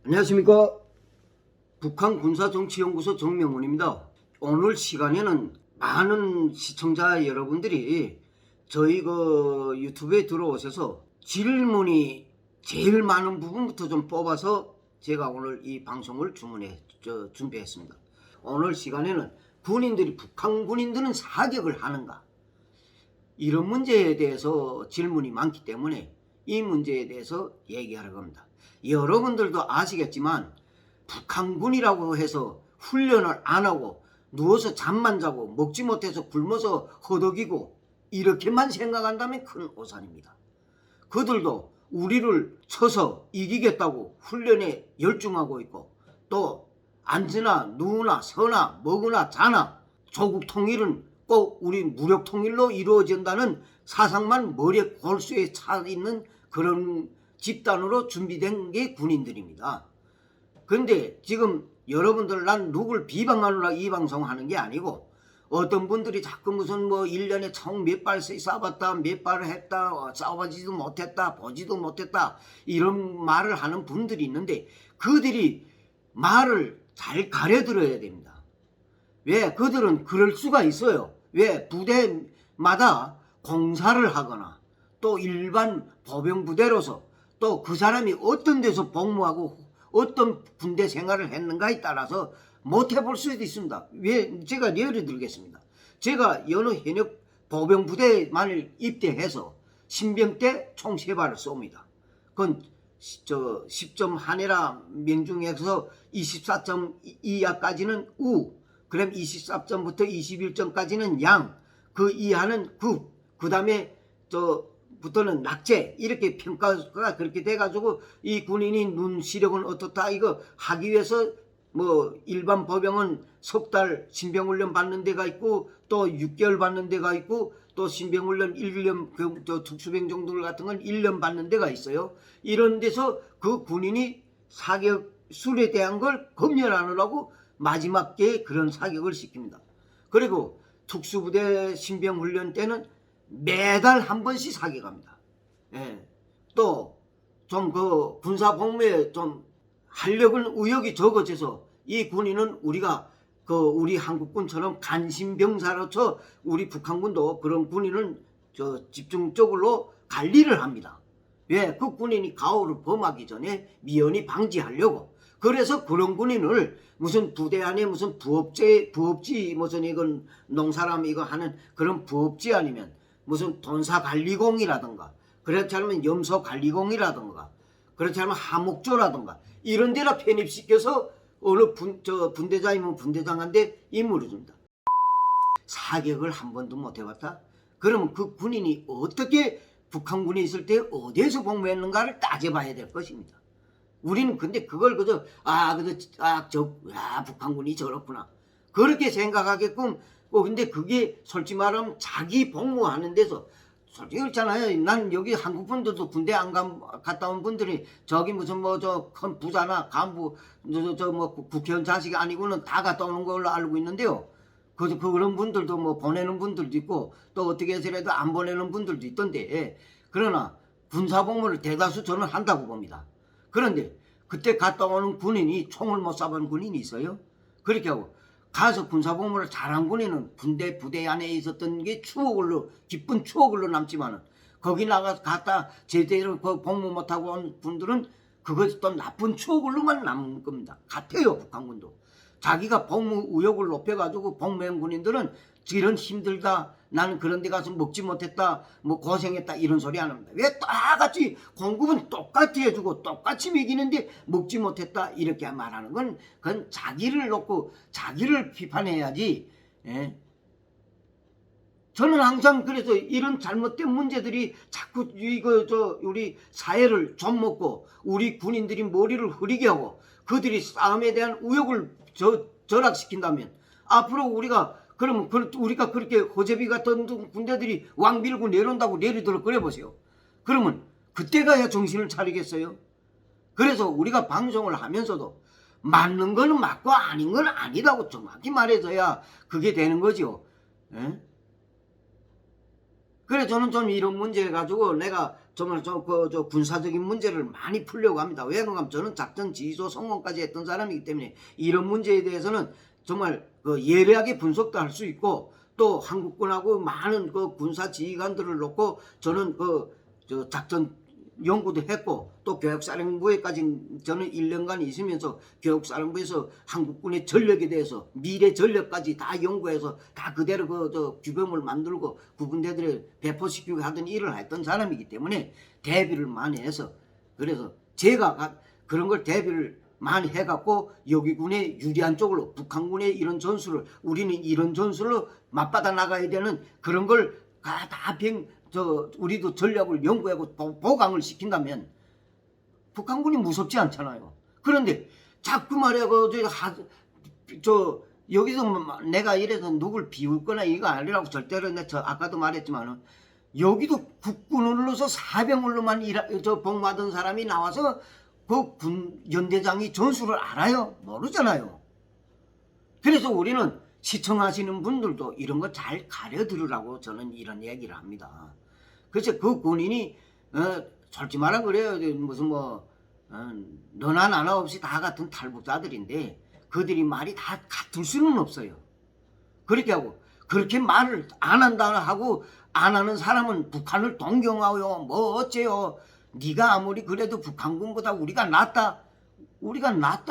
안녕하십니까. 북한군사정치연구소 정명훈입니다. 오늘 시간에는 많은 시청자 여러분들이 저희 유튜브에 들어오셔서 질문이 제일 많은 부분부터 좀 뽑아서 제가 오늘 이 방송을 준비했습니다. 오늘 시간에는 북한 군인들은 사격을 하는가, 이런 문제에 대해서 질문이 많기 때문에 이 문제에 대해서 얘기하려고 합니다. 여러분들도 아시겠지만 북한군이라고 해서 훈련을 안 하고 누워서 잠만 자고 먹지 못해서 굶어서 허덕이고 이렇게만 생각한다면 큰 오산입니다. 그들도 우리를 쳐서 이기겠다고 훈련에 열중하고 있고, 또 앉으나 누우나 서나 먹으나 자나 조국 통일은 꼭 우리 무력 통일로 이루어진다는 사상만 머리에 골수에 차 있는 그런 집단으로 준비된 게 군인들입니다. 그런데 지금 여러분들, 난 누굴 비방하느라 이 방송하는 게 아니고, 어떤 분들이 자꾸 무슨 1년에 총 몇 발씩 쏴봤다, 몇 발을 했다, 쏴보지도 못했다, 보지도 못했다, 이런 말을 하는 분들이 있는데, 그들이 말을 잘 가려들어야 됩니다. 왜? 그들은 그럴 수가 있어요. 왜? 부대마다 공사를 하거나 또 일반 보병부대로서 또 그 사람이 어떤 데서 복무하고 어떤 군대 생활을 했는가에 따라서 못 해볼 수도 있습니다. 왜? 제가 예를 들겠습니다. 제가 여느 현역 보병부대만을 입대해서 신병 때 총 3발을 쏩니다. 그건 10점 하내라 명중에서 24점 이하까지는 우, 그럼 24점부터 21점까지는 양, 그 이하는 국, 그 다음에 부터는 낙제, 이렇게 평가가 그렇게 돼가지고 이 군인이 눈 시력은 어떻다 이거 하기 위해서 일반 보병은 석 달 신병훈련 받는 데가 있고, 또 6개월 받는 데가 있고, 또 신병훈련 1년 특수병 정도들 같은 건 1년 받는 데가 있어요. 이런 데서 그 군인이 사격술에 대한 걸 검열하느라고 마지막 게 그런 사격을 시킵니다. 그리고 특수부대 신병훈련 때는 매달 한 번씩 사격합니다. 예. 또 좀 군사 복무에 좀 활력은 의욕이 적어져서 이 군인은 우리가 우리 한국군처럼 간신병사로서 우리 북한군도 그런 군인은 집중적으로 관리를 합니다. 왜? 그 군인이 가오를 범하기 전에 미연히 방지하려고. 그래서 그런 군인을 무슨 부대 안에 무슨 부업지 무슨 이건 농사람 이거 하는 그런 부업지 아니면 무슨 돈사관리공이라든가, 그렇지 않으면 염소관리공이라든가, 그렇지 않으면 하목조라든가 이런 데나 편입시켜서 어느 분대장이면 분대장한테 임무를 줍니다. 사격을 한 번도 못 해봤다? 그러면 그 군인이 어떻게 북한군에 있을 때 어디에서 복무했는가를 따져봐야 될 것입니다. 우리는 근데 그걸 북한군이 저렇구나 그렇게 생각하게끔. 근데 그게 솔직히 말하면 자기 복무하는 데서 솔직히 그렇잖아요. 난 여기 한국 분들도 군대 안 갔다 온 분들이 저기 무슨 큰 부자나 간부 국회의원 자식이 아니고는 다 갔다 오는 걸로 알고 있는데요. 그런 분들도 보내는 분들도 있고 또 어떻게 해서라도 안 보내는 분들도 있던데, 그러나 군사복무를 대다수 저는 한다고 봅니다. 그런데 그때 갔다 오는 군인이 총을 못 쏴본 군인이 있어요? 그렇게 하고 가서 군사복무를 잘한 군인은 부대 안에 있었던 게 기쁜 추억으로 남지만은, 거기 갔다 제대로 복무 못하고 온 분들은 그것이 또 나쁜 추억으로만 남는 겁니다. 같아요. 북한군도 자기가 복무 의욕을 높여가지고 복무한 군인들은 이런 힘들다, 나는 그런 데 가서 먹지 못했다, 고생했다 이런 소리 안 합니다. 왜? 똑같이 공급은 똑같이 해주고 똑같이 먹이는데 먹지 못했다 이렇게 말하는 건 그건 자기를 놓고 자기를 비판해야지. 예? 저는 항상 그래서 이런 잘못된 문제들이 자꾸 우리 사회를 좀먹고 우리 군인들이 머리를 흐리게 하고 그들이 싸움에 대한 의욕을 절약시킨다면, 앞으로 그러면 우리가 그렇게 호재비 같은 군대들이 왕 밀고 내려온다고 예를 들어 그래 보세요. 그러면 그때 가야 정신을 차리겠어요? 그래서 우리가 방송을 하면서도 맞는 거는 맞고 아닌 건 아니라고 정확히 말해줘야 그게 되는 거죠. 예? 그래 저는 좀 이런 문제 가지고 내가 정말 저 군사적인 문제를 많이 풀려고 합니다. 왜 그런가 하면 저는 작전 지휘소 성공까지 했던 사람이기 때문에 이런 문제에 대해서는 정말 예리하게 분석도 할 수 있고, 또 한국군하고 많은 군사 지휘관들을 놓고 저는 저 작전 연구도 했고, 또 교육사령부에까지 저는 1년간 있으면서 교육사령부에서 한국군의 전력에 대해서 미래 전력까지 다 연구해서 다 그대로 규범을 만들고 구분대들에 배포시키고 하던 일을 했던 사람이기 때문에 대비를 많이 해서, 그래서 제가 그런 걸 대비를 많이 해갖고 여기 군의 유리한 쪽으로 북한군의 이런 전술을, 우리는 이런 전술로 맞받아 나가야 되는 그런 걸 다 우리도 전략을 연구하고 보강을 시킨다면 북한군이 무섭지 않잖아요. 그런데 자꾸 말이야 여기서 내가 이래서 누굴 비울 거나 이거 아니라고 절대로 아까도 말했지만, 여기도 국군으로서 사병으로만 복무하던 사람이 나와서 그 군 연대장이 전술을 알아요? 모르잖아요. 그래서 우리는 시청하시는 분들도 이런 거 잘 가려 들으라고 저는 이런 얘기를 합니다. 그래서 그 군인이 솔직히 말하면 그래요. 무슨 너나 나나 없이 다 같은 탈북자들인데 그들이 말이 다 같을 수는 없어요. 그렇게 하고 그렇게 말을 안 한다 하고 안 하는 사람은 북한을 동경하요 뭐 어째요. 네가 아무리 그래도 북한군보다 우리가 낫다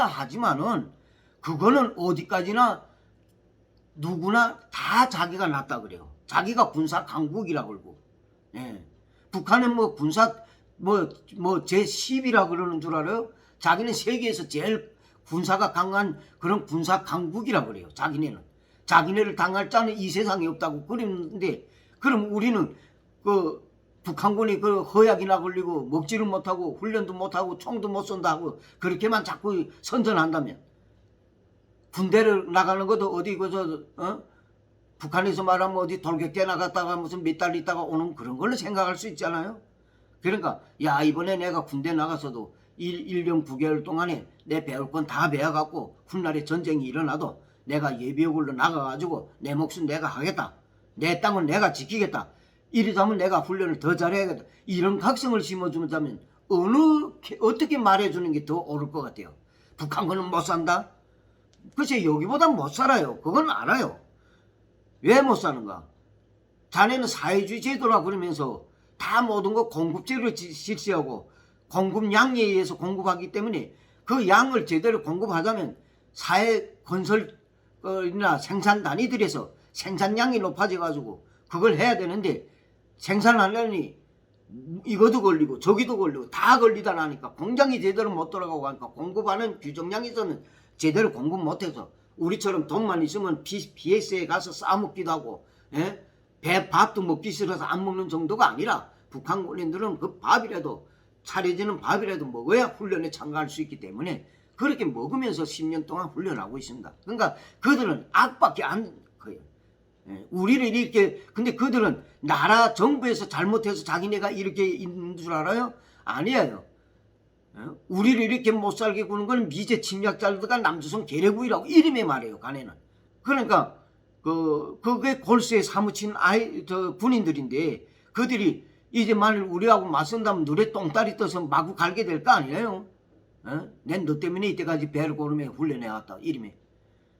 하지만은 그거는 어디까지나 누구나 다 자기가 낫다 그래요. 자기가 군사 강국이라 그러고, 예. 북한은 군사 제10이라 그러는 줄 알아요? 자기는 세계에서 제일 군사가 강한 그런 군사 강국이라 그래요. 자기네를 당할 자는 이 세상에 없다고 그러는데, 그럼 우리는 북한군이 허약이나 걸리고 먹지를 못하고 훈련도 못하고 총도 못 쏜다고 그렇게만 자꾸 선전한다면, 군대를 나가는 것도 어디 북한에서 말하면 어디 돌격대 나갔다가 무슨 몇 달 있다가 오는 그런 걸로 생각할 수 있잖아요. 그러니까 이번에 내가 군대 나가서도 1년 9개월 동안에 내 배울 건 다 배워갖고 훗날에 전쟁이 일어나도 내가 예비역으로 나가가지고 내 목숨 내가 하겠다. 내 땅은 내가 지키겠다. 이러자면 내가 훈련을 더 잘해야겠다. 이런 각성을 심어주자면 어떻게 말해주는 게 더 옳을 것 같아요. 북한군은 못 산다? 글쎄 여기보단 못 살아요. 그건 알아요. 왜 못 사는가? 자네는 사회주의 제도라 그러면서 다 모든 거 공급제로 실시하고 공급량에 의해서 공급하기 때문에 그 양을 제대로 공급하자면 사회 건설이나 생산 단위들에서 생산량이 높아져가지고 그걸 해야 되는데, 생산하려니 이것도 걸리고 저기도 걸리고 다 걸리다 나니까 공장이 제대로 못 돌아가고 하니까 공급하는 규정량에서는 제대로 공급 못해서 우리처럼 돈만 있으면 BS에 가서 싸먹기도 하고, 예? 밥도 먹기 싫어서 안 먹는 정도가 아니라 북한 군인들은 그 밥이라도 차려지는 밥이라도 먹어야 훈련에 참가할 수 있기 때문에 그렇게 먹으면서 10년 동안 훈련하고 있습니다. 그러니까 그들은 악밖에 안 거예요. 우리를 이렇게, 근데 그들은 나라 정부에서 잘못해서 자기네가 이렇게 있는 줄 알아요? 아니에요. 우리를 이렇게 못 살게 구는 건 미제 침략자들과 남조선 계례구이라고 이름에 말해요. 간에는. 그러니까 그게 골수에 사무친 군인들인데 그들이 이제 만일 우리하고 맞선다면 눈에 똥다리 떠서 마구 갈게 될 거 아니에요? 난 너 때문에 이때까지 배를 고르며 훈련해왔다 이름에.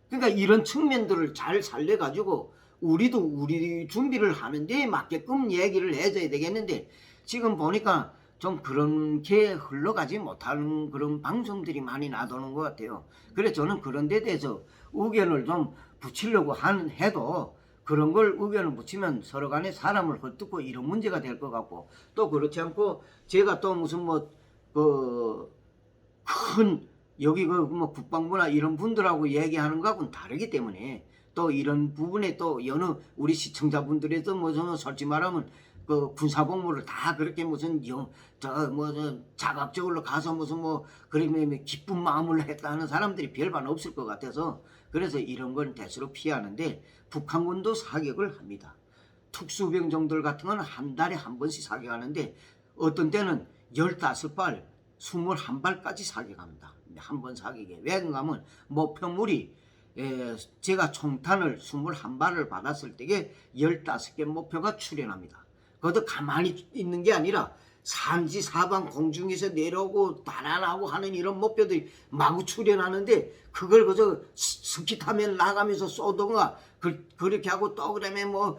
그러니까 이런 측면들을 잘 살려가지고 우리도 우리 준비를 하는데 맞게끔 얘기를 해줘야 되겠는데, 지금 보니까 좀 그렇게 흘러가지 못하는 그런 방송들이 많이 나도는 것 같아요. 그래서 저는 그런 데 대해서 의견을 좀 붙이려고 해도 그런 걸 의견을 붙이면 서로 간에 사람을 헐뜯고 이런 문제가 될 것 같고, 또 그렇지 않고 제가 또 무슨 큰 여기 국방부나 이런 분들하고 얘기하는 거하고는 다르기 때문에 또 이런 부분에 또 여느 우리 시청자분들에도 솔직히 말하면 군사복무를 다 그렇게 자각적으로 가서 그러면 기쁜 마음으로 했다는 사람들이 별반 없을 것 같아서, 그래서 이런 건 대수로 피하는데, 북한군도 사격을 합니다. 특수병종들 같은 건 한 달에 한 번씩 사격하는데 어떤 때는 15발, 21발까지 사격합니다. 한 번 사격에. 왜 그런가 하면 목표물이 제가 총탄을 21발을 받았을 때에 15개 목표가 출현합니다. 그것도 가만히 있는 게 아니라 산지 사방 공중에서 내려오고 바나나고 하는 이런 목표들이 마구 출현하는데 그걸 그저 스키 타면 나가면서 쏘던가 그렇게 하고 또 그러면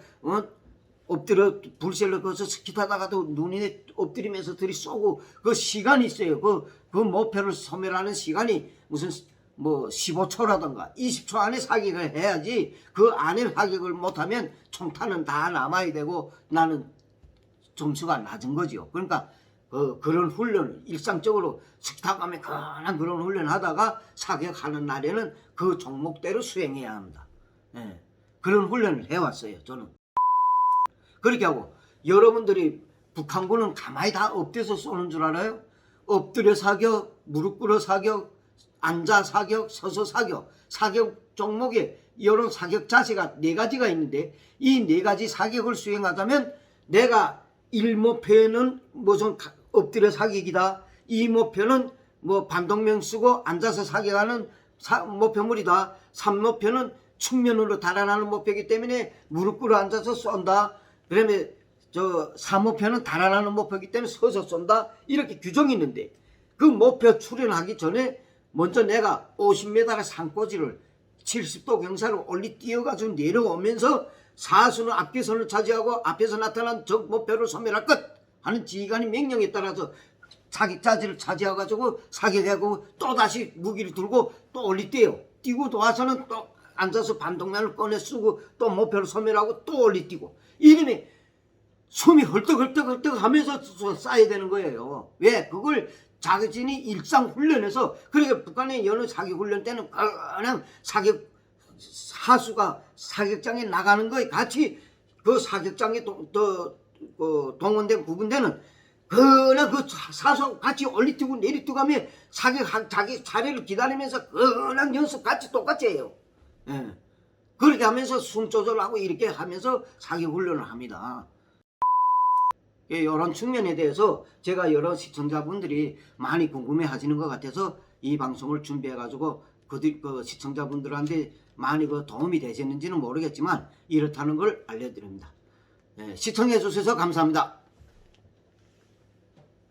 엎드려 불셀로 거기서 스키 타다가도 눈에 엎드리면서 들이 쏘고 그 시간이 있어요. 그 목표를 소멸하는 시간이 무슨 15초라던가 20초 안에 사격을 해야지 그 안에 사격을 못하면 총탄은 다 남아야 되고 나는 점수가 낮은 거죠. 그러니까 그런 훈련을 일상적으로 스키 타고 가면 그런 훈련 하다가 사격하는 날에는 그 종목대로 수행해야 합니다. 예. 그런 훈련을 해왔어요. 저는. 그렇게 하고 여러분들이 북한군은 가만히 다 엎드려서 쏘는 줄 알아요? 엎드려 사격, 무릎 꿇어 사격, 앉아 사격, 서서 사격, 사격 종목에 이런 사격 자세가 4가지가 있는데 이 4가지 사격을 수행하자면 내가 1목표에는 무슨 엎드려 사격이다. 2목표는 반동명 쓰고 앉아서 사격하는 목표물이다. 3목표는 측면으로 달아나는 목표이기 때문에 무릎 꿇어 앉아서 쏜다. 그러면 3목표는 달아나는 목표이기 때문에 서서 쏜다. 이렇게 규정이 있는데 그 목표 출현하기 전에 먼저 내가 50m의 산꼬지를 70도 경사로 올리 뛰어가지고 내려오면서 사수는 앞뒤선을 차지하고 앞에서 나타난 적 목표를 소멸할 것 하는 지휘관의 명령에 따라서 사격자지를 차지해가지고 사격하고 또 다시 무기를 들고 또 올리 뛰어요. 뛰고 도와서는 또 앉아서 반동면을 꺼내 쓰고 또 목표를 소멸하고 또 올리 뛰고 이름이 숨이 헐떡헐떡 하면서 쌓여야 되는 거예요. 왜? 그걸 자기진이 일상 훈련해서 그러니까 북한의 여느 사격 훈련 때는 그냥 사격 하수가 사격장에 나가는 거에 같이 그 사격장에 동원된 구분대는 그냥 그 사수하고 같이 올리뛰고 내리뛰고 하면 사격 자기 차례를 기다리면서 그냥 연습 같이 똑같이 해요. 예. 그렇게 하면서 숨 조절하고 이렇게 하면서 사격 훈련을 합니다. 이런 측면에 대해서 제가 여러 시청자분들이 많이 궁금해 하시는 것 같아서 이 방송을 준비해 가지고 그 시청자분들한테 많이 도움이 되셨는지는 모르겠지만 이렇다는 걸 알려드립니다. 시청해 주셔서 감사합니다.